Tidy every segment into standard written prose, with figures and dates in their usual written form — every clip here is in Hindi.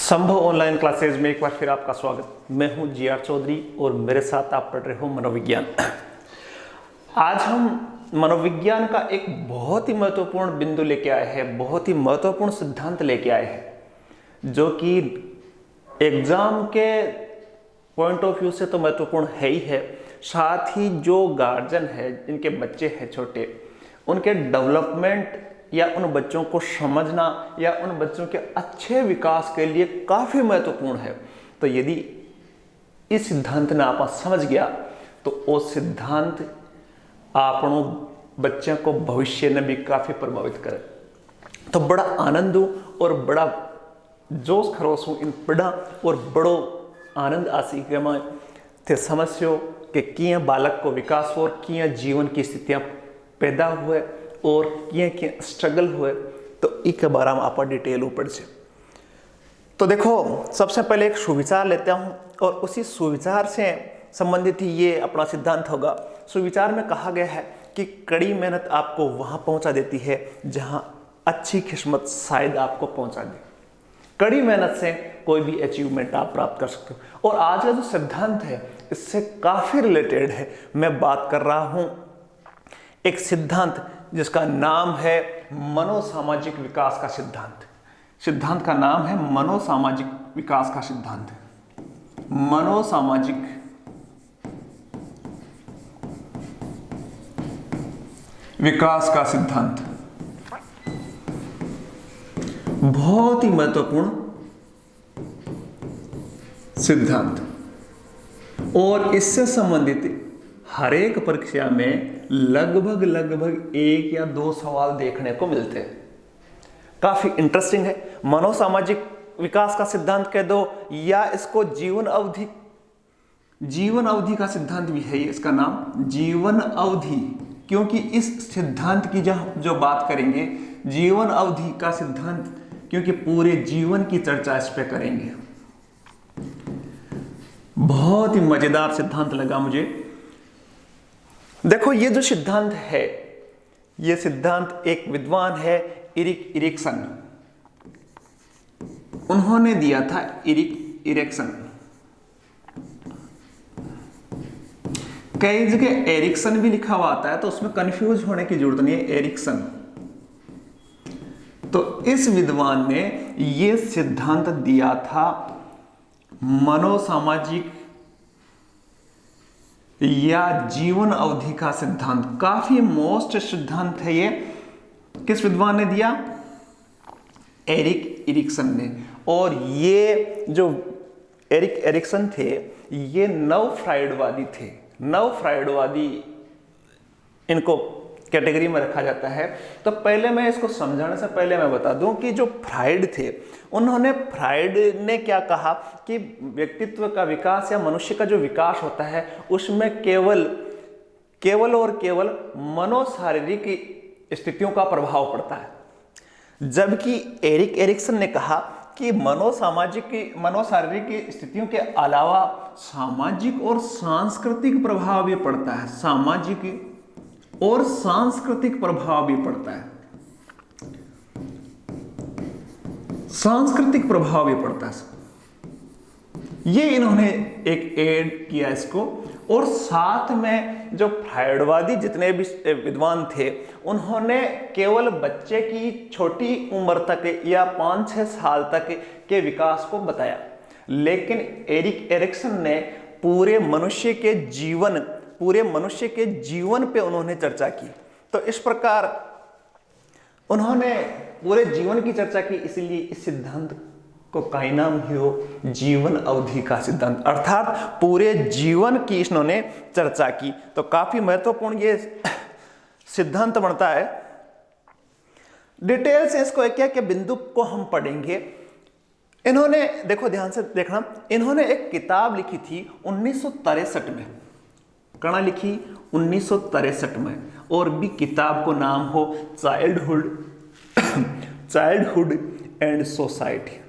संभव ऑनलाइन क्लासेज में एक बार फिर आपका स्वागत। मैं हूं जी.आर. चौधरी और मेरे साथ आप पढ़ रहे हो मनोविज्ञान। आज हम मनोविज्ञान का एक बहुत ही महत्वपूर्ण बिंदु लेके आए हैं, बहुत ही महत्वपूर्ण सिद्धांत लेके आए हैं, जो कि एग्जाम के पॉइंट ऑफ व्यू से तो महत्वपूर्ण है ही है, साथ ही जो गार्जियन है, जिनके बच्चे हैं छोटे, उनके डेवलपमेंट या उन बच्चों को समझना या उन बच्चों के अच्छे विकास के लिए काफी महत्वपूर्ण है। तो यदि इस सिद्धांत ने आप समझ गया तो वो सिद्धांत आपनों बच्चों को भविष्य में भी काफी प्रभावित करे। तो बड़ा आनंद हूं और बड़ा जोश खरोश हूं इन पढ़ा और बड़ो आनंद आसी के मैं थे समझो कि किए बालक को विकास और किए जीवन की स्थितियां पैदा हुए और किए स्ट्रगल हुए, तो एक बारे में आप डिटेल ऊपर से। तो देखो, सबसे पहले एक सुविचार लेता हूं और उसी सुविचार से संबंधित ही ये अपना सिद्धांत होगा। सुविचार में कहा गया है कि कड़ी मेहनत आपको वहां पहुंचा देती है जहां अच्छी किस्मत शायद आपको पहुंचा दे। कड़ी मेहनत से कोई भी अचीवमेंट आप प्राप्त कर सकते हो। और आज का जो सिद्धांत है इससे काफी रिलेटेड है। मैं बात कर रहा हूं एक सिद्धांत जिसका नाम है मनोसामाजिक विकास का सिद्धांत। सिद्धांत का नाम है मनोसामाजिक विकास का सिद्धांत। मनोसामाजिक विकास का सिद्धांत बहुत ही महत्वपूर्ण सिद्धांत, और इससे संबंधित हर एक परीक्षा में लगभग एक या दो सवाल देखने को मिलते हैं। काफी इंटरेस्टिंग है। मनोसामाजिक विकास का सिद्धांत कह दो या इसको जीवन अवधि का सिद्धांत भी है। इसका नाम जीवन अवधि, क्योंकि इस सिद्धांत की जो बात करेंगे जीवन अवधि का सिद्धांत, क्योंकि पूरे जीवन की चर्चा इस पे करेंगे। बहुत ही मजेदार सिद्धांत लगा मुझे। देखो, ये जो सिद्धांत है, ये सिद्धांत एक विद्वान है इरिक इरिक्सन, उन्होंने दिया था। इरिक इरिक्सन, कई जगह एरिक्सन भी लिखा हुआ आता है तो उसमें कंफ्यूज होने की जरूरत नहीं है, एरिक्सन। तो इस विद्वान ने यह सिद्धांत दिया था मनोसामाजिक या जीवन अवधि का सिद्धांत। काफी मोस्ट सिद्धांत है ये। किस विद्वान ने दिया? एरिक इरिक्सन ने। और ये जो एरिक इरिक्सन थे, ये नव फ्राइडवादी थे। नव फ्राइडवादी इनको कैटेगरी में रखा जाता है। तो पहले मैं इसको समझाने से पहले मैं बता दूं कि जो फ्राइड थे, फ्राइड ने क्या कहा कि व्यक्तित्व का विकास या मनुष्य का जो विकास होता है उसमें केवल और केवल मनोशारीरिक स्थितियों का प्रभाव पड़ता है। जबकि एरिक एरिक्सन ने कहा कि मनोशारीरिक स्थितियों के अलावा सामाजिक और सांस्कृतिक प्रभाव भी पड़ता है। सामाजिक और सांस्कृतिक प्रभाव भी पड़ता है। सांस्कृतिक प्रभाव भी पड़ता है। ये इन्होंने एक ऐड किया इसको। और साथ में जो फ्राइडवादी जितने भी विद्वान थे, उन्होंने केवल बच्चे की छोटी उम्र तक या 5-6 साल तक के विकास को बताया, लेकिन एरिक एरिक्सन ने पूरे मनुष्य के जीवन पे उन्होंने चर्चा की। तो इस प्रकार उन्होंने पूरे जीवन की चर्चा की, इसलिए इस सिद्धांत को का नाम ही हो जीवन अवधि का सिद्धांत, अर्थात पूरे जीवन की इन्होंने चर्चा की। तो काफी महत्वपूर्ण ये सिद्धांत बनता है। डिटेल से इसको एक एक बिंदु को हम पढ़ेंगे। इन्होंने, देखो ध्यान से देखना, इन्होंने एक किताब लिखी थी 1963 में। कहाँ लिखी? 1963 में। और भी किताब को नाम हो childhood and society.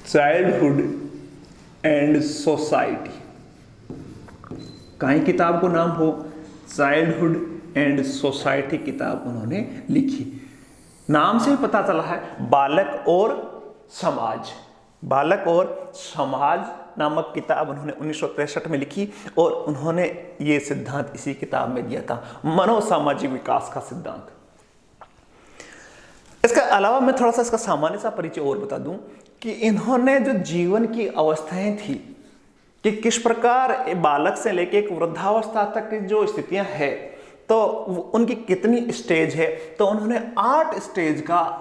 Childhood and society, कहीं किताब को नाम हो चाइल्डहुड एंड सोसाइटी, किताब उन्होंने लिखी। नाम से ही पता चला है, बालक और समाज। बालक और समाज नामक किताब उन्होंने 1963 में लिखी और उन्होंने ये सिद्धांत इसी किताब में दिया था, मनोसामाजिक विकास का सिद्धांत। इसके अलावा मैं थोड़ा सा इसका सामान्य सा परिचय और बता दूं कि इन्होंने जो जीवन की अवस्थाएं थी कि किस प्रकार बालक से लेकर एक वृद्धावस्था तक की जो स्थितियां हैं तो उनकी कितनी स्टेज है, तो उन्होंने 8 स्टेज का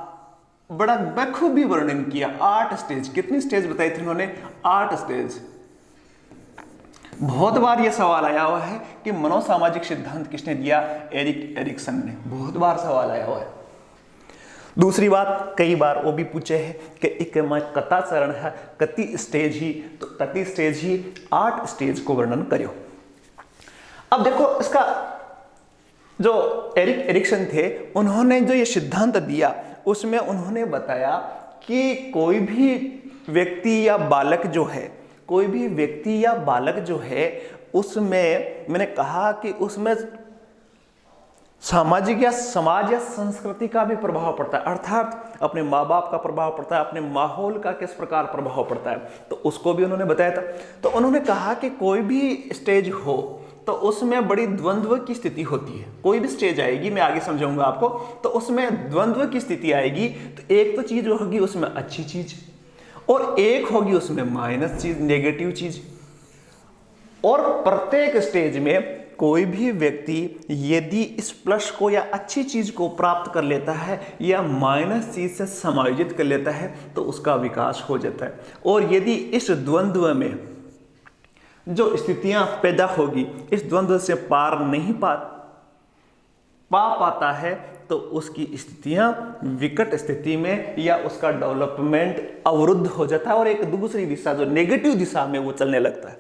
बड़ा बखूबी वर्णन किया। 8 स्टेज, कितनी स्टेज बताई थी उन्होंने? 8 स्टेज। बहुत बार यह सवाल आया हुआ है कि मनोसामाजिक सिद्धांत किसने दिया? एरिक एरिक्सन ने। बहुत बार सवाल आया हुआ है। दूसरी बात, कई बार वो भी पूछे है कि एक कथा चरण है, कति स्टेज ही, तो कति स्टेज ही 8 स्टेज को वर्णन करो। अब देखो, इसका जो एरिक एरिक्सन थे उन्होंने जो ये सिद्धांत दिया उसमें उन्होंने बताया कि कोई भी व्यक्ति या बालक जो है, कोई भी व्यक्ति या बालक जो है, उसमें मैंने कहा कि उसमें सामाजिक या समाज या संस्कृति का भी प्रभाव पड़ता है, अर्थात अपने माँ बाप का प्रभाव पड़ता है, अपने माहौल का किस प्रकार प्रभाव पड़ता है, तो उसको भी उन्होंने बताया था। तो उन्होंने कहा कि कोई भी स्टेज हो तो उसमें बड़ी द्वंद्व की स्थिति होती है। कोई भी स्टेज आएगी, मैं आगे समझाऊंगा आपको, तो उसमें द्वंद्व की स्थिति आएगी। तो एक तो चीज होगी उसमें अच्छी चीज और एक होगी उसमें माइनस चीज, नेगेटिव चीज। और प्रत्येक स्टेज में कोई भी व्यक्ति यदि इस प्लस को या अच्छी चीज को प्राप्त कर लेता है या माइनस चीज से समायोजित कर लेता है तो उसका विकास हो जाता है। और यदि इस द्वंद्व में जो स्थितियां पैदा होगी, इस द्वंद्व से पार नहीं पाता है तो उसकी स्थितियां विकट स्थिति में या उसका डेवलपमेंट अवरुद्ध हो जाता है और एक दूसरी दिशा, जो नेगेटिव दिशा में वो चलने लगता है।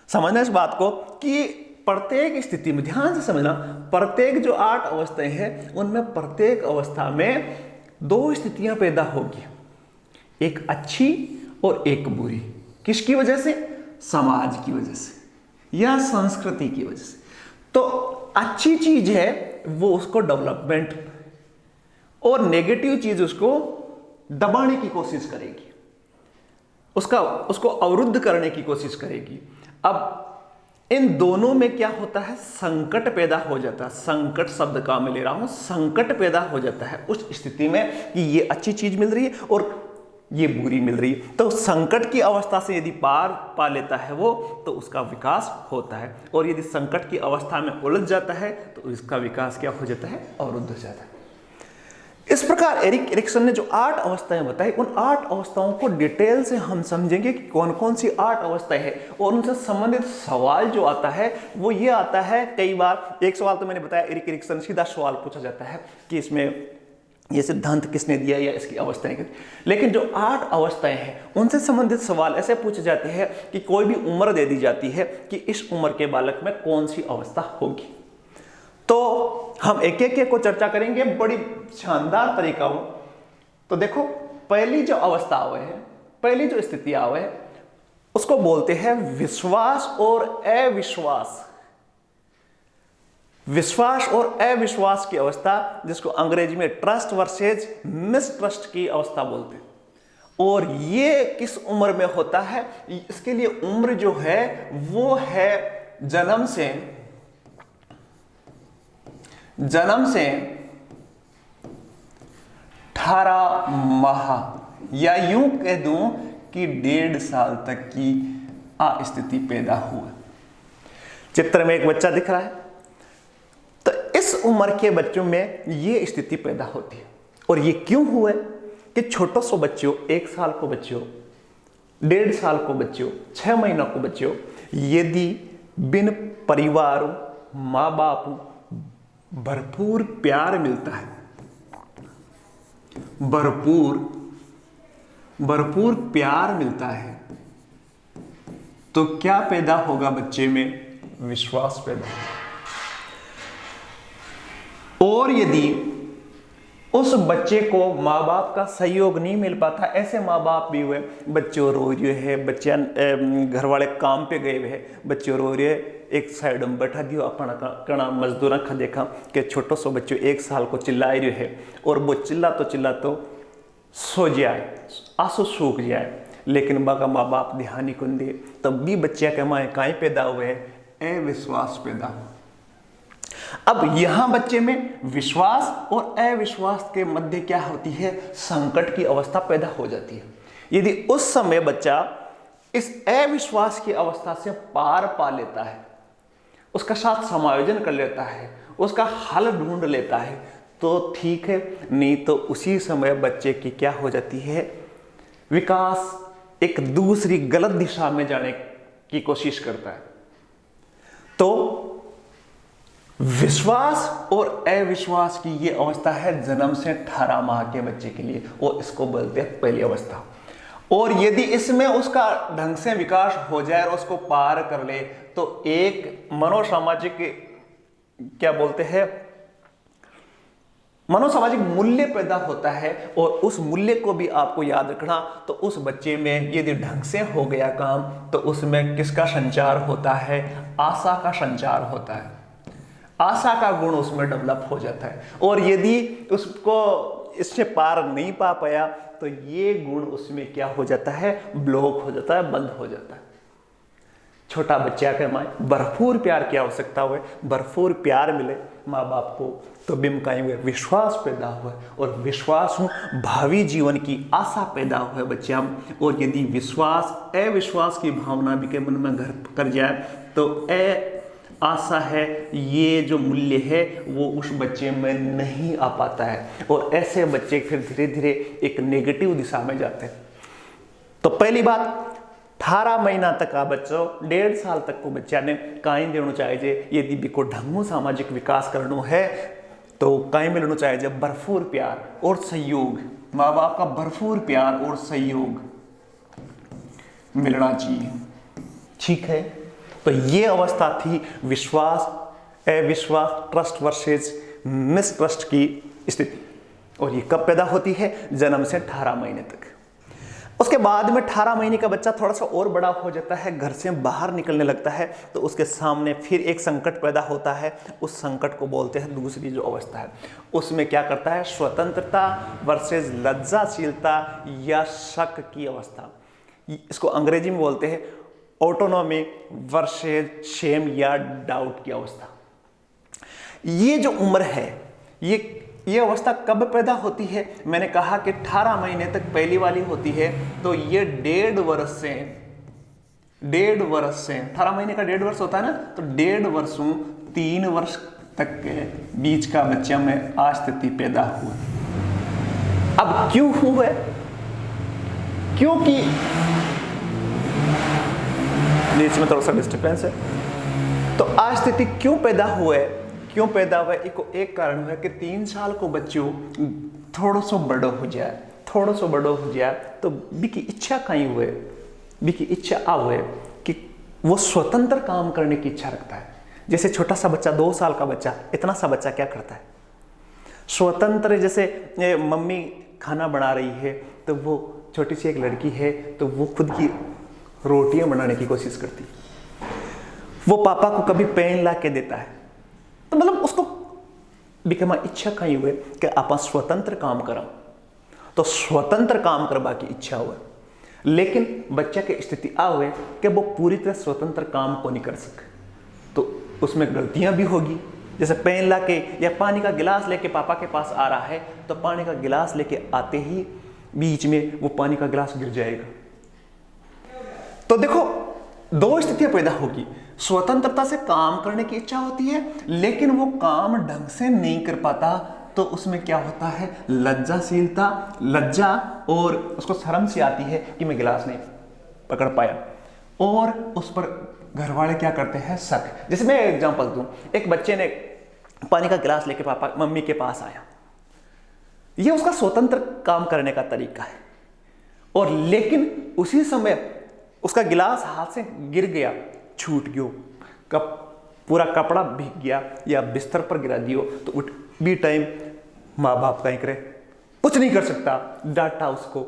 समझना इस बात को कि प्रत्येक स्थिति में ध्यान से समझना, प्रत्येक जो 8 अवस्थाएं हैं उनमें प्रत्येक अवस्था में 2 स्थितियां पैदा होगी, एक अच्छी और एक बुरी। किसकी वजह से? समाज की वजह से या संस्कृति की वजह से। तो अच्छी चीज है वो उसको डेवलपमेंट और नेगेटिव चीज उसको दबाने की कोशिश करेगी, उसको अवरुद्ध करने की कोशिश करेगी। अब इन दोनों में क्या होता है? संकट पैदा हो जाता है। संकट शब्द का मैं ले रहा हूं, संकट पैदा हो जाता है उस स्थिति में कि ये अच्छी चीज मिल रही है और ये बुरी मिल रही है। तो संकट की अवस्था से यदि पार पा लेता है वो, तो उसका विकास होता है। और यदि संकट की अवस्था में उलझ जाता है तो इसका विकास क्या हो जाता है? अवरुद्ध हो जाता है। इस प्रकार एरिक एरिक्सन ने जो 8 अवस्थाएं बताई, उन 8 अवस्थाओं को डिटेल से हम समझेंगे कि कौन कौन सी 8 अवस्थाएं हैं। और उनसे संबंधित सवाल जो आता है वो ये आता है, कई बार एक सवाल तो मैंने बताया, एरिक एरिक्सन सीधा सवाल पूछा जाता है कि इसमें ये सिद्धांत किसने दिया या इसकी अवस्थाएं कितनी। लेकिन जो 8 अवस्थाएं हैं उनसे संबंधित सवाल ऐसे पूछे जाते हैं कि कोई भी उम्र दे दी जाती है कि इस उम्र के बालक में कौन सी अवस्था होगी। तो हम एक एक को चर्चा करेंगे बड़ी शानदार तरीका हो। तो देखो, पहली जो अवस्था आवे है, पहली जो स्थिति आवे है, उसको बोलते हैं विश्वास और अविश्वास। विश्वास और अविश्वास की अवस्था, जिसको अंग्रेजी में ट्रस्ट वर्सेज मिसट्रस्ट की अवस्था बोलते हैं। और ये किस उम्र में होता है? इसके लिए उम्र जो है वो है जन्म से 18 माह या यूं कह दूं कि 1.5 साल तक की स्थिति पैदा हुआ। चित्र में एक बच्चा दिख रहा है, तो इस उम्र के बच्चों में ये स्थिति पैदा होती है। और ये क्यों हुआ कि छोटो सो बच्चों, 1 साल को बच्चों, 1.5 साल को बच्चों, 6 महीना को बच्चों, यदि बिन परिवार माँ बाप भरपूर प्यार मिलता है, भरपूर प्यार मिलता है, तो क्या पैदा होगा बच्चे में? विश्वास पैदा होगा। और यदि उस बच्चे को माँ बाप का सहयोग नहीं मिल पाता। ऐसे माँ बाप भी हुए, बच्चे रो रहे हैं, बच्चे घर वाले काम पे गए हुए हैं, बच्चे रो रहे हैं, एक साइड में बैठा दियो अपना कणा मजदूर खा देखा कि छोटो सो बच्चों 1 साल को चिल्ला रहे है और वो चिल्ला तो सो जाए, आंसू सूख जाए, लेकिन बाका माँ बाप ध्यान ही कौन दे। तब भी बच्चे के माए काई पैदा हुए, अविश्वास पैदा हुआ। अब यहां बच्चे में विश्वास और अविश्वास के मध्य क्या होती है, संकट की अवस्था पैदा हो जाती है। यदि उस समय बच्चा इस अविश्वास की अवस्था से पार पा लेता है, उसका साथ समायोजन कर लेता है, उसका हल ढूंढ लेता है, तो ठीक है, नहीं तो उसी समय बच्चे की क्या हो जाती है, विकास एक दूसरी गलत दिशा में जाने की कोशिश करता है। तो विश्वास और अविश्वास की ये अवस्था है जन्म से 18 माह के बच्चे के लिए, और इसको बोलते हैं पहली अवस्था। और यदि इसमें उसका ढंग से विकास हो जाए और उसको पार कर ले, तो एक मनोसामाजिक क्या बोलते हैं, मनोसामाजिक मूल्य पैदा होता है। और उस मूल्य को भी आपको याद रखना। तो उस बच्चे में यदि ढंग से हो गया काम, तो उसमें किसका संचार होता है, आशा का संचार होता है, आशा का गुण उसमें डेवलप हो जाता है। और यदि उसको इससे पार नहीं पा पाया, तो ये गुण उसमें क्या हो जाता है, ब्लॉक हो जाता है, बंद हो जाता है। छोटा बच्चा के माए भरपूर प्यार की आवश्यकता हुए, भरपूर प्यार मिले माँ बाप को, तो बिमकाई हुए विश्वास पैदा हुआ, और विश्वास हूँ भावी जीवन की आशा पैदा हुआ बच्चा। और यदि विश्वास अविश्वास की भावना भी के मन में घर कर जाए, तो आशा है, ये जो मूल्य है वो उस बच्चे में नहीं आ पाता है, और ऐसे बच्चे फिर धीरे धीरे एक नेगेटिव दिशा में जाते हैं। तो पहली बात, 18 महीना तक का बच्चों, 1.5 साल तक को बच्चा ने काई देना चाहिए। यदि बिको ढंगू सामाजिक विकास करना है, तो काई मिलना चाहिए भरपूर प्यार और सहयोग, माँ बाप का भरपूर प्यार और सहयोग मिलना चाहिए। ठीक है, तो ये अवस्था थी विश्वास अविश्वास, ट्रस्ट वर्सेस मिसट्रस्ट की स्थिति। और ये कब पैदा होती है, जन्म से 18 महीने तक। उसके बाद में 18 महीने का बच्चा थोड़ा सा और बड़ा हो जाता है, घर से बाहर निकलने लगता है, तो उसके सामने फिर एक संकट पैदा होता है। उस संकट को बोलते हैं दूसरी जो अवस्था है। उसमें क्या करता है, स्वतंत्रता वर्सेस लज्जाशीलता या शक की अवस्था। इसको अंग्रेजी में बोलते हैं ऑटोनॉमी वर्सेस शेम या डाउट की अवस्था। ये जो उम्र है, ये अवस्था कब पैदा होती है, मैंने कहा कि 18 महीने तक पहली वाली होती है। तो ये 1.5 वर्ष से 18 महीने का 1.5 वर्ष होता है ना, तो 1.5 वर्षों 3 वर्ष तक के बीच का बच्चा में अस्थिति पैदा हुआ। अब क्यों हुआ, क्योंकि इसमें थोड़ा सा डिस्टर्बेंस है। तो अस्थिति क्यों पैदा हुआ है, एक कारण है कि 3 साल को बच्चों थोड़ा सा बड़ो हो जाए, तो बिकी इच्छा कहीं हुए, बिकी इच्छा आ हुए कि वो स्वतंत्र काम करने की इच्छा रखता है। जैसे छोटा सा बच्चा, 2 साल का बच्चा, इतना सा बच्चा क्या करता है, स्वतंत्र। जैसे मम्मी खाना बना रही है, तो वो छोटी सी एक लड़की है, तो वो खुद की रोटियां बनाने की कोशिश करती, वो पापा को कभी पेन ला के देता है। तो मतलब उसको बिकमा इच्छा कहीं हुए कि आप स्वतंत्र काम करा, तो स्वतंत्र काम करवा की इच्छा हुआ। लेकिन बच्चा की स्थिति आ हुए कि वो पूरी तरह स्वतंत्र काम को नहीं कर सके, तो उसमें गलतियां भी होगी। जैसे पेन ला के या पानी का गिलास लेके पापा के पास आ रहा है, तो पानी का गिलास लेके आते ही बीच में वो पानी का गिलास गिर जाएगा। तो देखो, 2 स्थितियां पैदा होगी। स्वतंत्रता से काम करने की इच्छा होती है, लेकिन वो काम ढंग से नहीं कर पाता, तो उसमें क्या होता है, लज्जाशीलता, लज्जा, और उसको शर्म सी आती है कि मैं गिलास नहीं पकड़ पाया, और उस पर घर वाले क्या करते हैं, शक। जैसे मैं एग्जांपल दूं, एक बच्चे ने पानी का गिलास लेके पापा मम्मी के पास आया, यह उसका स्वतंत्र काम करने का तरीका है। और लेकिन उसी समय उसका गिलास हाथ से गिर गया, छूट गयो, पूरा कपड़ा भीग गया या बिस्तर पर गिरा दियो, तो उठ भी टाइम माँ बाप कहीं करे, कुछ नहीं कर सकता, डांटा उसको,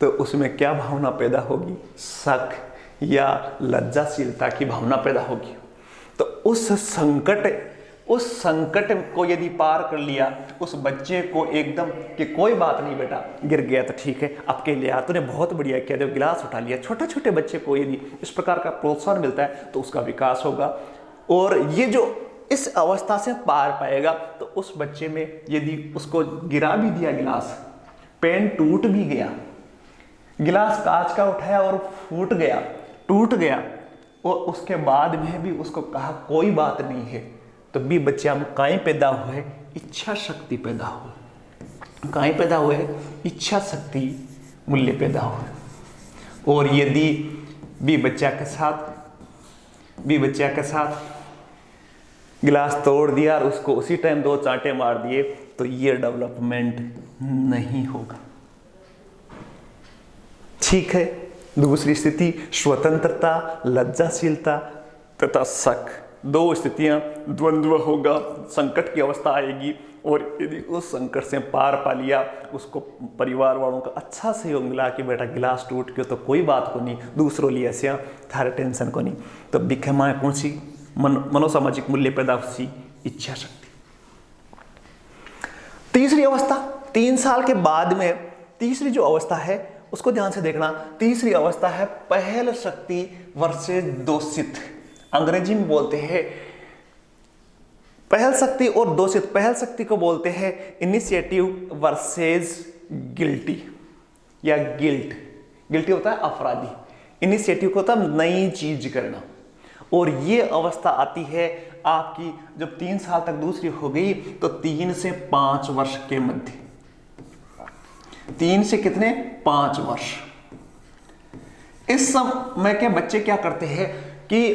तो उसमें क्या भावना पैदा होगी? शक या लज्जाशीलता की भावना पैदा होगी। तो उस संकट को यदि पार कर लिया, उस बच्चे को एकदम कि कोई बात नहीं बेटा, गिर गया तो ठीक है, अब के लिया तूने बहुत बढ़िया किया, जब गिलास उठा लिया। छोटे छोटे बच्चे को यदि इस प्रकार का प्रोत्साहन मिलता है तो उसका विकास होगा, और ये जो इस अवस्था से पार पाएगा तो उस बच्चे में यदि उसको गिरा भी दिया गिलास, पेन टूट भी गया, गिलास कांच का उठाया और फूट गया, टूट गया, और उसके बाद में भी उसको कहा कोई बात नहीं है, तो भी बच्चा में काई पैदा हुए? इच्छा शक्ति पैदा हुए। काई पैदा हुए? इच्छा शक्ति, मूल्य पैदा हुए। और यदि भी बच्चा के साथ गिलास तोड़ दिया और उसको उसी टाइम 2 चांटे मार दिए, तो ये डेवलपमेंट नहीं होगा। ठीक है। दूसरी स्थिति स्वतंत्रता, लज्जाशीलता तथा शक, 2 स्थितियां, द्वंद्व होगा, संकट की अवस्था आएगी, और यदि उस संकट से पार पा लिया, उसको परिवार वालों का अच्छा सहयोग मिला कि बेटा गिलास टूट गयो तो कोई बात को नहीं, दूसरों लिए ऐसा थारे टेंशन को नहीं, तो बिखे माए कौन सी मनोसामाजिक मूल्य पैदा हुई? इच्छा शक्ति। तीसरी अवस्था 3 साल के बाद में, तीसरी जो अवस्था है उसको ध्यान से देखना। तीसरी अवस्था है पहल शक्ति वर्सेस दोषित। अंग्रेजी में बोलते हैं पहल शक्ति और दोषित। पहल शक्ति को बोलते हैं इनिशिएटिव वर्सेस गिल्टी या गिल्ट। गिल्टी होता है अपराधी, इनिशिएटिव को होता है नई चीज करना। और ये अवस्था आती है आपकी जब 3 साल तक दूसरी हो गई, तो 3 से 5 वर्ष के मध्य। 3 से कितने? 5 वर्ष। इस समय के बच्चे क्या करते हैं कि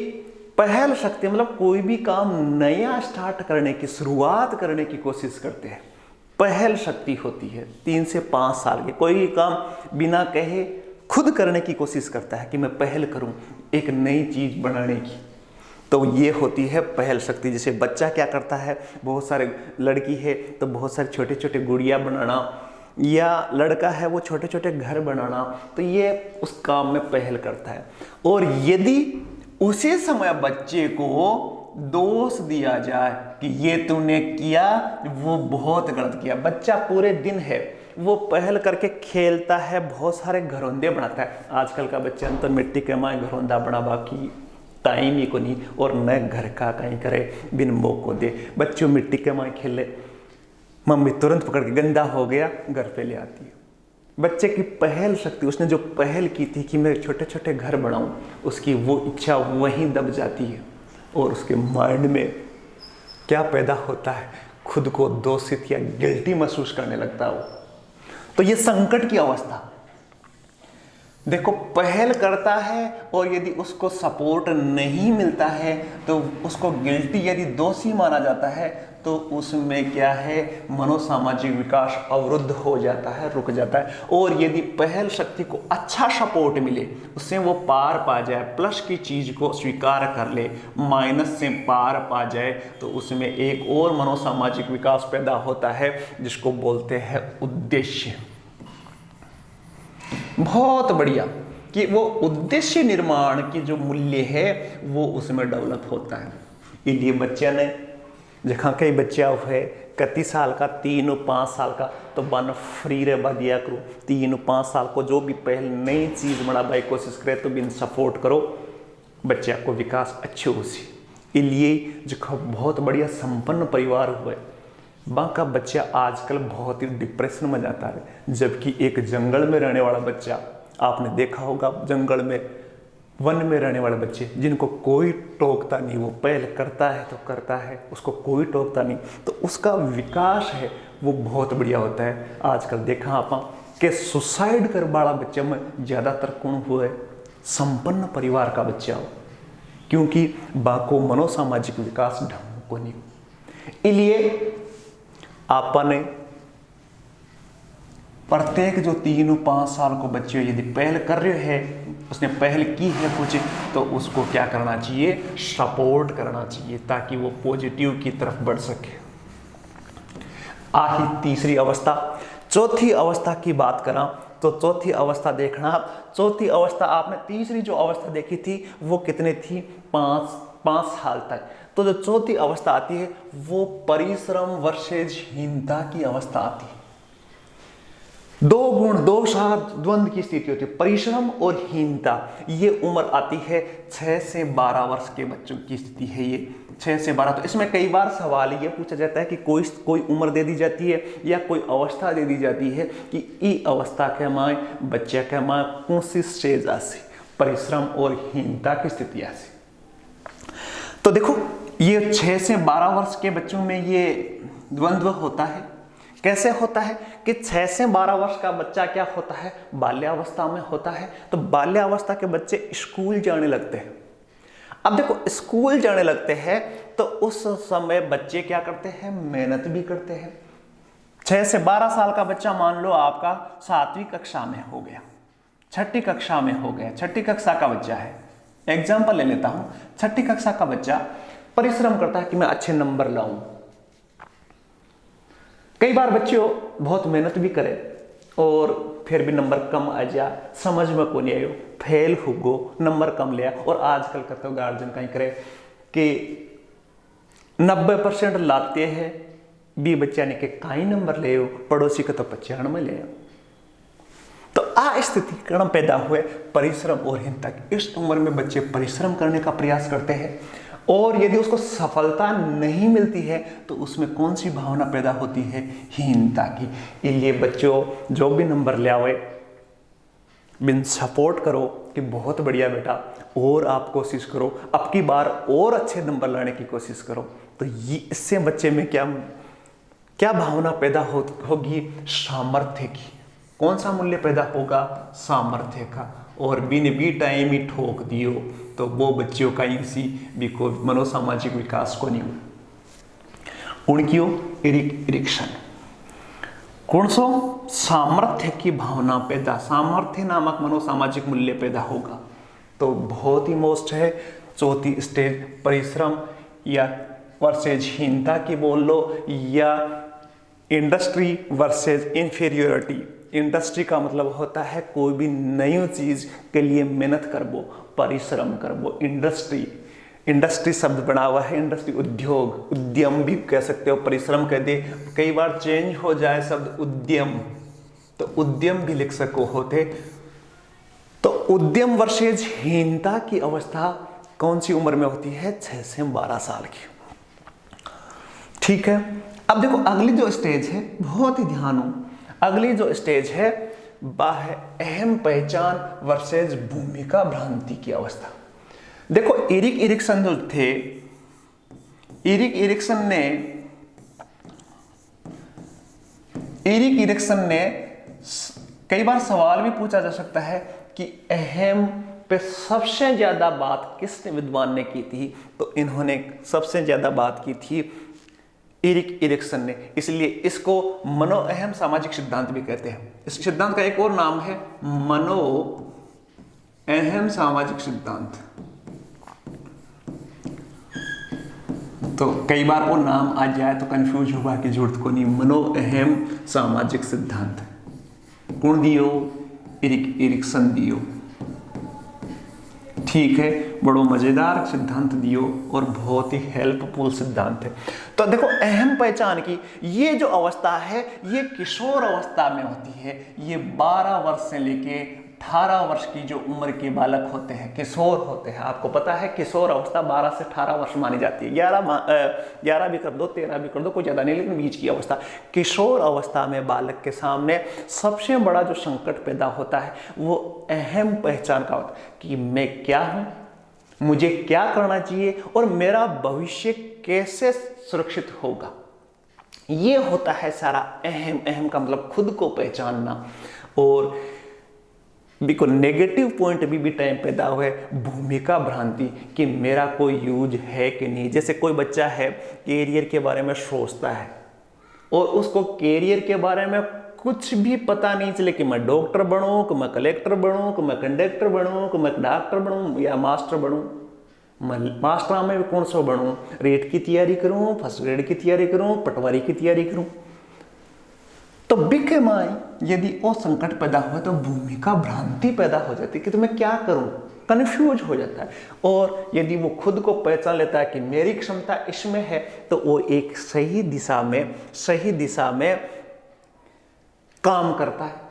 पहल शक्ति मतलब कोई भी काम नया स्टार्ट करने की, शुरुआत करने की कोशिश करते हैं। पहल शक्ति होती है 3 से 5 साल के। कोई भी काम बिना कहे खुद करने की कोशिश करता है कि मैं पहल करूं एक नई चीज बनाने की, तो ये होती है पहल शक्ति। जैसे बच्चा क्या करता है, बहुत सारे, लड़की है तो बहुत सारे छोटे छोटे गुड़िया बनाना, या लड़का है वो छोटे छोटे घर बनाना, तो ये उस काम में पहल करता है। और यदि उसी समय बच्चे को दोष दिया जाए कि ये तूने किया, वो बहुत गलत किया, बच्चा पूरे दिन है वो पहल करके खेलता है, बहुत सारे घरौंदे बनाता है। आजकल का बच्चा तो मिट्टी के माए घरौंदा बना, बाकी टाइम ही को नहीं, और न घर का कहीं करे बिन मोह को दे। बच्चों मिट्टी के माए खेले, मम्मी तुरंत पकड़ के गंदा हो गया घर पे ले आती है। बच्चे की पहल शक्ति, उसने जो पहल की थी कि मैं छोटे छोटे घर बनाऊं, उसकी वो इच्छा वहीं दब जाती है, और उसके माइंड में क्या पैदा होता है? खुद को दोषित या गिल्टी महसूस करने लगता है वो। तो ये संकट की अवस्था। देखो, पहल करता है और यदि उसको सपोर्ट नहीं मिलता है तो उसको गिल्टी, यदि दोषी माना जाता है, तो उसमें क्या है, मनोसामाजिक विकास अवरुद्ध हो जाता है, रुक जाता है। और यदि पहल शक्ति को अच्छा सपोर्ट मिले, उससे वो पार पा जाए, प्लस की चीज को स्वीकार कर ले, माइनस से पार पा जाए, तो उसमें एक और मनोसामाजिक विकास पैदा होता है जिसको बोलते हैं उद्देश्य। बहुत बढ़िया कि वो उद्देश्य निर्माण की जो मूल्य है वो उसमें डेवलप होता है। इसलिए बच्चा ने जहाँ कई बच्चा है कति साल का, 3-5 साल का, तो बन फ्री रे दिया करो। 3-5 साल को जो भी पहले नई चीज बना भाई कोशिश करे तो बिन सपोर्ट करो, बच्चे को विकास अच्छे हो सी। इसलिए जो बहुत बढ़िया संपन्न परिवार हुए, वहाँ का बच्चा आजकल बहुत ही डिप्रेशन में जाता है, जबकि एक जंगल में रहने वाला बच्चा, आपने देखा होगा जंगल में, वन में रहने वाले बच्चे जिनको कोई टोकता नहीं, वो पहल करता है तो करता है, उसको कोई टोकता नहीं, तो उसका विकास है वो बहुत बढ़िया होता है। आजकल देखा आप कि सुसाइड कर वाला बच्चा में ज़्यादातर कौन हुए? संपन्न परिवार का बच्चा हो, क्योंकि बाको मनोसामाजिक विकास ढंग को नहीं। इसलिए आपने प्रत्येक जो 3-5 साल को बच्चे यदि पहल कर रहे हैं, उसने पहल की है कुछ, तो उसको क्या करना चाहिए? सपोर्ट करना चाहिए, ताकि वो पॉजिटिव की तरफ बढ़ सके। आही तीसरी अवस्था। चौथी अवस्था की बात करा तो चौथी अवस्था देखना आप, चौथी अवस्था आपने तीसरी जो अवस्था देखी थी वो कितने थी, 5 साल तक। तो जो चौथी अवस्था आती है वो परिश्रम वर्सेज हीनता की अवस्था आती है। दो गुण दो साथ द्वंद्व की स्थिति होती है, परिश्रम और हीनता। ये उम्र आती है 6 से 12 वर्ष के बच्चों की स्थिति है ये, 6 से 12। तो इसमें कई बार सवाल ये पूछा जाता है कि कोई उम्र दे दी जाती है या कोई अवस्था दे दी जाती है कि ई अवस्था के माए बच्चे के माए कौन सी स्टेज आसी, परिश्रम और हीनता की स्थिति आसी। तो देखो ये 6 से 12 वर्ष के बच्चों में ये द्वंद्व होता है। कैसे होता है कि 6 से 12 वर्ष का बच्चा क्या होता है, बाल्यावस्था में होता है। तो बाल्यावस्था के बच्चे स्कूल जाने लगते हैं। अब देखो स्कूल जाने लगते हैं तो उस समय बच्चे क्या करते हैं, मेहनत भी करते हैं। 6 से 12 साल का बच्चा मान लो आपका 7वीं कक्षा में हो गया, 6ठी कक्षा में हो गया, 6ठी कक्षा का बच्चा है, एग्जाम्पल ले लेता हूं। 6ठी कक्षा का बच्चा परिश्रम करता है कि मैं अच्छे नंबर लाऊं। कई बार बच्चे बहुत मेहनत भी करे और फिर भी नंबर कम आ जा, समझ में को नहीं आयो, फेल हो गो, नंबर कम लिया। और आजकल का तो गार्जियन कहीं करे कि 90% लाते हैं, बी बच्चा ने के काई नंबर ले, पड़ोसी का तो 95 ले। तो आ स्थिति कारण पैदा हुए परिश्रम और हीनता। इस उम्र में बच्चे परिश्रम करने का प्रयास करते हैं और यदि उसको सफलता नहीं मिलती है तो उसमें कौन सी भावना पैदा होती है, हीनता की। इसलिए बच्चों जो भी नंबर ले आवे बिन सपोर्ट करो कि बहुत बढ़िया बेटा, और आप कोशिश करो, अब की बार और अच्छे नंबर लाने की कोशिश करो। तो ये इससे बच्चे में क्या भावना पैदा होगी, सामर्थ्य की। कौन सा मूल्य पैदा होगा, सामर्थ्य का। और बिन भी टाइम ही ठोक दियो तो वो बच्चों का इसी भी को मनोसामाजिक विकास को नहीं हुआ। उनकी इरिक्शन कौन सो, सामर्थ्य की भावना पैदा, सामर्थ्य नामक मनोसामाजिक मूल्य पैदा होगा। तो बहुत ही मोस्ट है चौथी स्टेज, परिश्रम या वर्सेज हीनता की बोल लो, या इंडस्ट्री वर्सेज इंफीरियोरिटी। इंडस्ट्री का मतलब होता है कोई भी नई चीज के लिए मेहनत करबो, परिश्रम करबो। इंडस्ट्री शब्द बना हुआ है, इंडस्ट्री उद्योग, उद्यम भी कह सकते हो, परिश्रम कह दे। कई बार चेंज हो जाए शब्द उद्यम, तो उद्यम भी लिख सको होते। तो उद्यम वर्सेज हीनता की अवस्था कौन सी उम्र में होती है, 6 से 12 साल की। ठीक है, अब देखो अगली जो स्टेज है, बहुत ही ध्यान हो, अगली जो स्टेज है वह है अहम पहचान वर्सेज भूमिका भ्रांति की अवस्था। देखो इरिक इरिक्सन जो थे, इरिक इरिक्सन ने कई बार सवाल भी पूछा जा सकता है कि अहम पे सबसे ज्यादा बात किस विद्वान ने की थी। तो इन्होंने सबसे ज्यादा बात की थी इरिक इरिक्सन ने, इसलिए इसको मनो अहम सामाजिक सिद्धांत भी कहते हैं। इस सिद्धांत का एक और नाम है मनो अहम सामाजिक सिद्धांत। तो कई बार वो नाम आ जाए तो कंफ्यूज हुआ कि जरूरत को नहीं, मनो अहम सामाजिक सिद्धांत कौन दियो, इरिक इरिक्सन दियो। ठीक है, बड़ो मजेदार सिद्धांत दियो और बहुत ही हेल्पफुल सिद्धांत है। तो देखो अहम पहचान की ये जो अवस्था है ये किशोर अवस्था में होती है। ये 12 वर्ष से लेके 18 वर्ष की जो उम्र के बालक होते हैं, किशोर होते हैं। आपको पता है किशोर अवस्था 12 से 18 वर्ष मानी जाती है। 11 भी कर दो, 13 भी कर दो, कोई ज़्यादा नहीं, लेकिन बीच की अवस्था। किशोर अवस्था में बालक के सामने सबसे बड़ा जो संकट पैदा होता है वो अहम पहचान का होता है कि मैं क्या हूँ, मुझे क्या करना चाहिए और मेरा भविष्य कैसे सुरक्षित होगा। ये होता है सारा अहम का मतलब खुद को पहचानना। और बिको नेगेटिव पॉइंट भी टाइम पैदा हुए, भूमिका भ्रांति कि मेरा कोई यूज है कि नहीं। जैसे कोई बच्चा है कैरियर के बारे में सोचता है और उसको कैरियर के बारे में कुछ भी पता नहीं चले कि मैं डॉक्टर बनूं, कि मैं कलेक्टर बनूं, कि मैं कंडक्टर बनूं, कि मैं डॉक्टर बनूं या मास्टर बनूं। मास्टर में भी कौन सा बनूं, रेट की तैयारी करूं, फर्स्ट ग्रेड की तैयारी करूं, पटवारी की तैयारी करूं। तो विक्रमाय यदि वो संकट पैदा हुआ तो भूमिका भ्रांति पैदा हो जाती है कि तो मैं क्या करूं, कन्फ्यूज हो जाता है। और यदि वो खुद को पहचान लेता है कि मेरी क्षमता इसमें है, तो वो एक सही दिशा में काम करता है।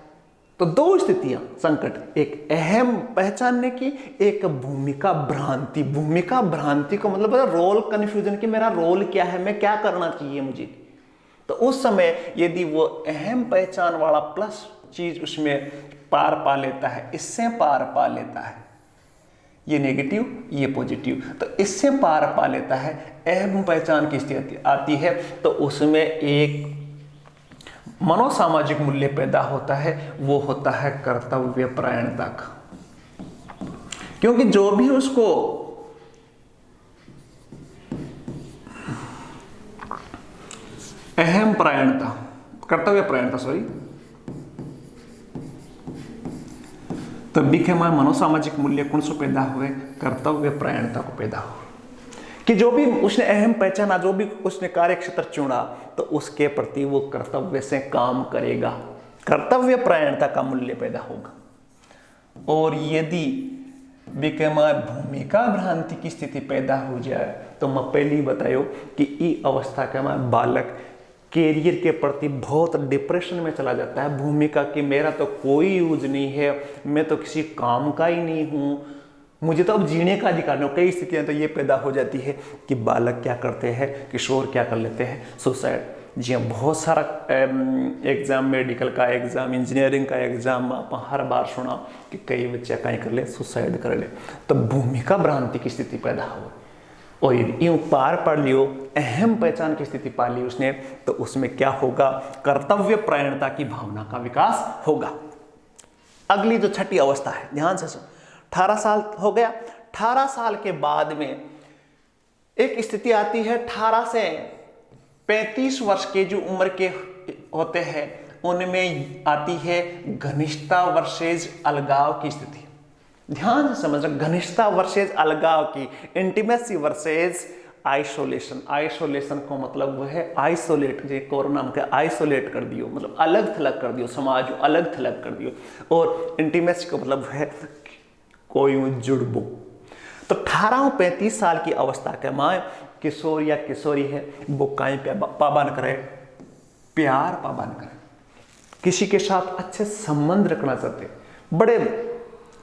तो दो स्थितियां संकट, एक अहम पहचानने की, एक भूमिका भ्रांति। भूमिका भ्रांति को मतलब रोल कन्फ्यूजन कि मेरा रोल क्या है, मैं क्या करना चाहिए मुझे। तो उस समय यदि वो अहम पहचान वाला प्लस चीज उसमें पार पा लेता है, इससे पार पा लेता है, ये नेगेटिव ये पॉजिटिव, तो इससे पार पा लेता है, अहम पहचान की स्थिति आती है, तो उसमें एक मनोसामाजिक मूल्य पैदा होता है, वो होता है कर्तव्य परायणता का। क्योंकि जो भी उसको अहम परायणता, कर्तव्य परायणता तो बीखेमा मनोसामाजिक मूल्य कौन से पैदा हुए, कर्तव्य परायणता को पैदा हुआ कि जो भी उसने अहम पहचाना, जो भी उसने कार्य क्षेत्र चुना, तो उसके प्रति वो कर्तव्य से काम करेगा, कर्तव्य परायणता का मूल्य पैदा होगा। और यदि विकमा भूमिका भ्रांति की स्थिति पैदा हो जाए, तो मैं पहले ही बतायो कि ई अवस्था के में बालक कैरियर के प्रति बहुत डिप्रेशन में चला जाता है। भूमिका कि मेरा तो कोई यूज नहीं है, मैं तो किसी काम का ही नहीं हूं, मुझे तो अब जीने का अधिकार नहीं। कई स्थितियां तो ये पैदा हो जाती है कि बालक क्या करते हैं, किशोर क्या कर लेते हैं, सुसाइड। जी हाँ, बहुत सारा एग्जाम, मेडिकल का एग्जाम, इंजीनियरिंग का एग्जाम आप हर बार सुना कि कई बच्चे कहीं कर ले, सुसाइड कर ले। तो भूमिका भ्रांति की स्थिति पैदा हो, और यदि यूं पार पड़ लियो, अहम पहचान की स्थिति पा ली उसने, तो उसमें क्या होगा, कर्तव्य परायणता की भावना का विकास होगा। अगली जो छठी अवस्था है, ध्यान से सुन, 18 साल हो गया। 18 साल के बाद में एक स्थिति आती है, 18 से 35 वर्ष के जो उम्र के होते हैं, उनमें आती है घनिष्ठता वर्सेज अलगाव की स्थिति। ध्यान से समझ, घनिष्ठता वर्सेज अलगाव की, इंटीमेसी वर्सेज आइसोलेशन। आइसोलेशन को मतलब वो है आइसोलेट, जो कोरोना में आइसोलेट कर दियो, मतलब अलग थलग कर दियो, समाज को अलग थलग कर दियो। और इंटीमेसी को मतलब है कोई जुड़बो। तो 18-35 साल की अवस्था के माए किशोर या किशोरी है, वो कहीं पे पाबंद करे, प्यार पाबंद करे, किसी के साथ अच्छे संबंध रखना चाहते, बड़े,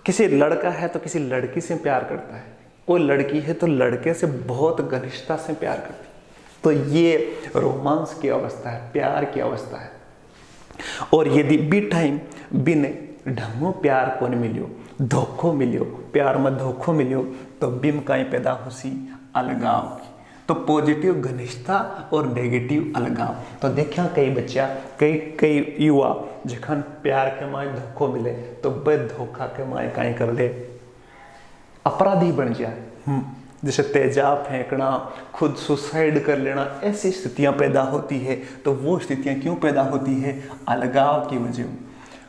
किसी लड़का है तो किसी लड़की से प्यार करता है, कोई लड़की है तो लड़के से बहुत घनिष्ठता से प्यार करती है। तो ये रोमांस की अवस्था है, प्यार की अवस्था है। और यदि बी टाइम बिन ढंगो प्यार को नहीं मिलियो, धोखो मिलियो, प्यार में धोखो मिलियो, तो बिम कहीं पैदा होसी अलगाव की। तो पॉजिटिव घनिष्ठता और नेगेटिव अलगाव। तो देखिए कई बच्चा, कई युवा जखन प्यार के माए धोखो मिले, तो वह धोखा के माए कहीं कर ले, अपराधी बन जाए, जैसे तेजाब फेंकना, खुद सुसाइड कर लेना, ऐसी स्थितियां पैदा होती है। तो वो स्थितियां क्यों पैदा होती है, अलगाव की वजह।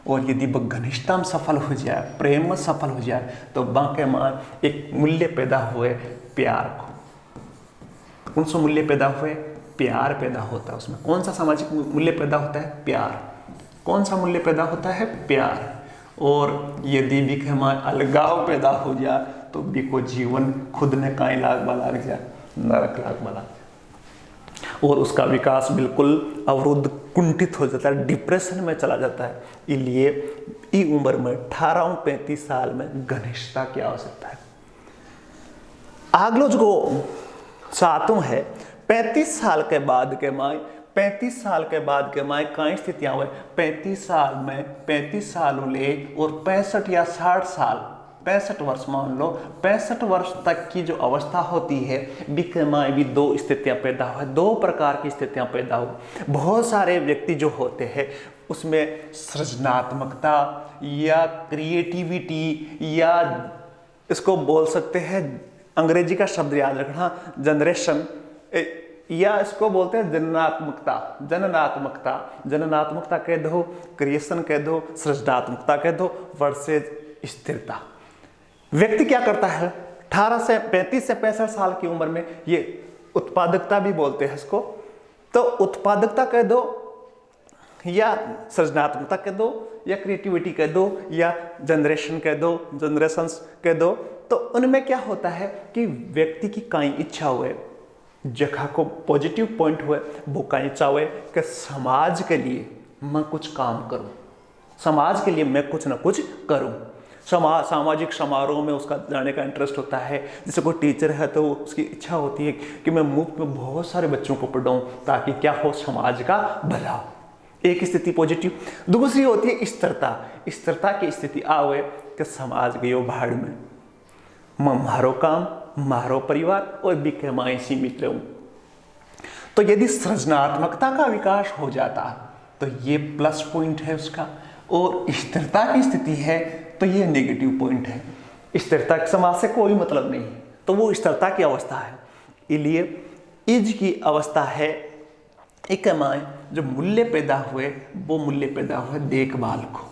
और यदि वह घनिष्ठता में सफल हो जाए, प्रेम में सफल हो जाए, तो बाके मान एक मूल्य पैदा हुए प्यार को। कौन सा मूल्य पैदा हुए, प्यार पैदा होता है उसमें। कौन सा सामाजिक मूल्य पैदा होता है, प्यार। कौन सा मूल्य पैदा होता है, प्यार। और यदि भी हमारे अलगाव पैदा हो जाए, तो बिको जीवन खुद ने काई लाग लाग जाए, नरक लाग लाग, और उसका विकास बिल्कुल अवरुद्ध, कुंठित हो जाता है, डिप्रेशन में चला जाता है। इसलिए इस उम्र में 18-35 साल में घनिष्ठता की आवश्यकता है। अगलो जो सातों है 35 साल के बाद के माए, 35 साल के बाद के माए कई स्थितियां हुए, 35 साल में 35 साल ले और 65 या 60 साल, 65 वर्ष मान लो, 65 वर्ष तक की जो अवस्था होती है, बिकमाए भी दो स्थितियां पैदा हुई, दो प्रकार की स्थितियां पैदा हुई। बहुत सारे व्यक्ति जो होते हैं उसमें सृजनात्मकता या क्रिएटिविटी, या इसको बोल सकते हैं, अंग्रेजी का शब्द याद रखना, जनरेशन, या इसको बोलते हैं जननात्मकता। जननात्मकता, जननात्मकता कह दो, क्रिएशन कह दो, सृजनात्मकता कह दो, वर्सेज स्थिरता। व्यक्ति क्या करता है 18 से 35 से 65 साल की उम्र में, ये उत्पादकता भी बोलते हैं इसको। तो उत्पादकता कह दो या सृजनात्मकता कह दो, या क्रिएटिविटी कह दो, या जनरेशन कह दो, जनरेशंस कह दो, तो उनमें क्या होता है कि व्यक्ति की काई इच्छा हुए, जगह को पॉजिटिव पॉइंट हुए, वो काई चाहे कि समाज के लिए मैं कुछ काम करूं, समाज के लिए मैं कुछ ना कुछ करूं। सामाजिक समारोह में उसका जाने का इंटरेस्ट होता है। जैसे कोई टीचर है तो उसकी इच्छा होती है कि मैं मुफ्त में बहुत सारे बच्चों को पढ़ाऊं ताकि क्या हो, समाज का भला हो। एक स्थिति पॉजिटिव। दूसरी होती है स्थिरता। स्थिरता की स्थिति आवे कि समाज गयो भाड़ में, मैं मारो काम, मारो परिवार और बिकमाई सीमित रहूं। तो यदि सृजनात्मकता का विकास हो जाता तो ये प्लस पॉइंट है उसका, और स्थिरता की स्थिति है तो ये नेगेटिव पॉइंट है। स्थिरता के समाज से कोई मतलब नहीं है, तो वो स्थिरता की अवस्था है। इसलिए इज की अवस्था है एक माए जो मूल्य पैदा हुए, वो मूल्य पैदा हुए देखभाल को।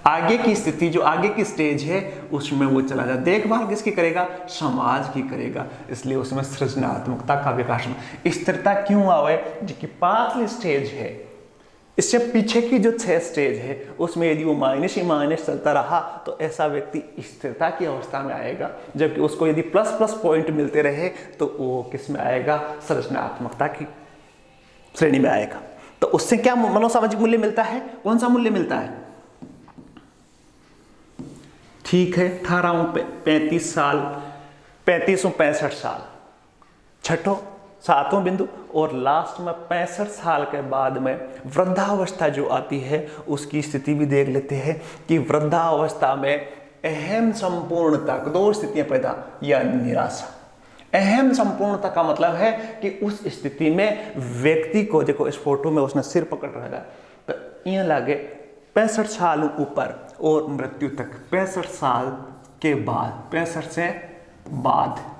आगे की स्थिति जो आगे की स्टेज है उसमें वो चला जाए, देखभाल किसकी करेगा, समाज की करेगा। इसलिए उसमें सृजनात्मकता का विकास। स्थिरता क्यों आवे, जो कि 5वीं स्टेज है। इससे पीछे की जो 6 स्टेज है उसमें यदि वो माइनस ही माइनस चलता रहा तो ऐसा व्यक्ति स्थिरता की अवस्था में आएगा, जबकि उसको यदि प्लस प्लस पॉइंट मिलते रहे तो वो किस में आएगा, सृजनात्मकता की श्रेणी में आएगा। तो उससे क्या मनोसामाजिक मूल्य मिलता है, कौन सा मूल्य मिलता है? ठीक है, 35 साल, 65 साल, छठो 7वां बिंदु, और लास्ट में 65 साल के बाद में वृद्धावस्था जो आती है उसकी स्थिति भी देख लेते हैं कि वृद्धावस्था में अहम संपूर्णता, 2 स्थितियां पैदा, या निराशा। अहम संपूर्णता का मतलब है कि उस स्थिति में व्यक्ति को, देखो इस फोटो में उसने सिर पकड़ रखा है, तो ये लगे 65 साल ऊपर और मृत्यु तक, 65 साल के बाद, 65 से बाद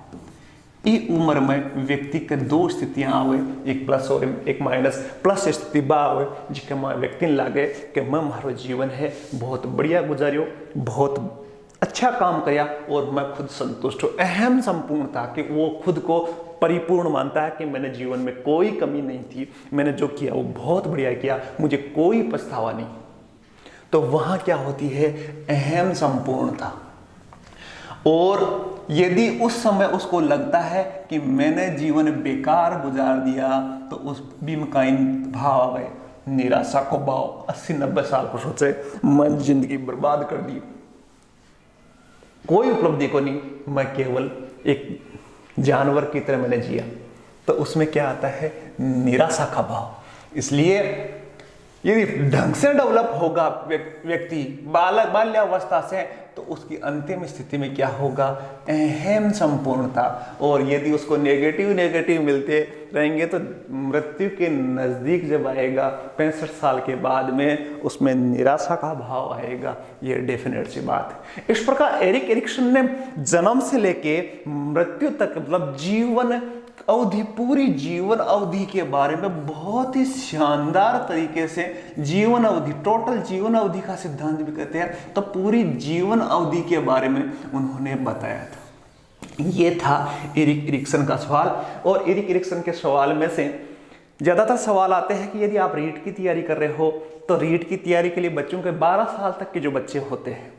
इस उम्र में व्यक्ति के 2 स्थितियां आवे, एक प्लस और एक माइनस। प्लस स्थिति बा आवे जिसके व्यक्ति लागे कि मैं मारो जीवन है बहुत बढ़िया गुजारियो, बहुत अच्छा काम किया और मैं खुद संतुष्ट हूँ। अहम संपूर्णता कि वो खुद को परिपूर्ण मानता है कि मैंने जीवन में कोई कमी नहीं थी, मैंने जो किया वो बहुत बढ़िया किया, मुझे कोई पछतावा नहीं। तो वहां क्या होती है, अहम संपूर्णता। और यदि उस समय उसको लगता है कि मैंने जीवन बेकार गुजार दिया तो उस बीमकाइन भाव है, निराशा को भाव, 80-90 साल को सोचे मैं जिंदगी बर्बाद कर दी, कोई उपलब्धि को नहीं, मैं केवल एक जानवर की तरह मैंने जिया, तो उसमें क्या आता है, निराशा का भाव। इसलिए यदि ढंग से डेवलप होगा व्यक्ति बाल्यावस्था से, तो उसकी अंतिम स्थिति में क्या होगा, अहम संपूर्णता। और यदि उसको नेगेटिव मिलते रहेंगे तो मृत्यु के नज़दीक जब आएगा 65 साल के बाद में, उसमें निराशा का भाव आएगा। ये डेफिनेट सी बात है। इस प्रकार एरिक एरिक्सन ने जन्म से लेके मृत्यु तक, मतलब जीवन अवधि, पूरी जीवन अवधि के बारे में बहुत ही शानदार तरीके से, जीवन अवधि, टोटल जीवन अवधि का सिद्धांत भी कहते हैं, तो पूरी जीवन अवधि के बारे में उन्होंने बताया था। ये था एरिक एरिक्सन का सवाल। और एरिक एरिक्सन के सवाल में से ज़्यादातर सवाल आते हैं कि यदि आप रीट की तैयारी कर रहे हो तो रीट की तैयारी के लिए बच्चों के 12 साल तक के जो बच्चे होते हैं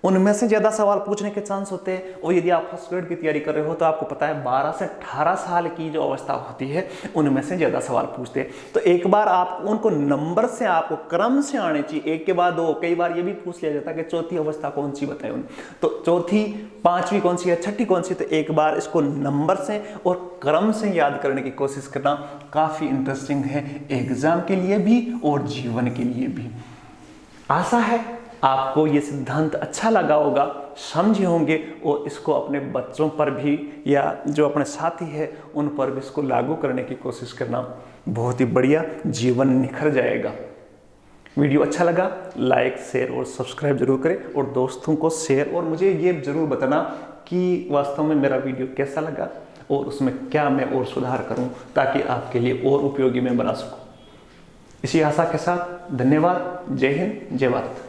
उनमें से ज़्यादा सवाल पूछने के चांस होते हैं। और यदि आप फर्स्ट ग्रेड की तैयारी कर रहे हो तो आपको पता है 12 से 18 साल की जो अवस्था होती है उनमें से ज़्यादा सवाल पूछते हैं। तो एक बार आप उनको नंबर से, आपको क्रम से आने चाहिए, एक के बाद दो। कई बार ये भी पूछ लिया जाता है कि चौथी अवस्था कौन सी बताए उन्हें, तो चौथी, 5वीं कौन सी है, 6ठी कौन सी। तो एक बार इसको नंबर से और क्रम से याद करने की कोशिश करना काफ़ी इंटरेस्टिंग है, एग्जाम के लिए भी और जीवन के लिए भी। आशा है आपको ये सिद्धांत अच्छा लगा होगा, समझे होंगे, और इसको अपने बच्चों पर भी या जो अपने साथी है उन पर भी इसको लागू करने की कोशिश करना। बहुत ही बढ़िया जीवन निखर जाएगा। वीडियो अच्छा लगा लाइक, शेयर और सब्सक्राइब जरूर करें, और दोस्तों को शेयर, और मुझे ये जरूर बताना कि वास्तव में मेरा वीडियो कैसा लगा और उसमें क्या मैं और सुधार करूं ताकि आपके लिए और उपयोगी मैं बना सकूं। इसी आशा के साथ धन्यवाद। जय हिंद, जय भारत।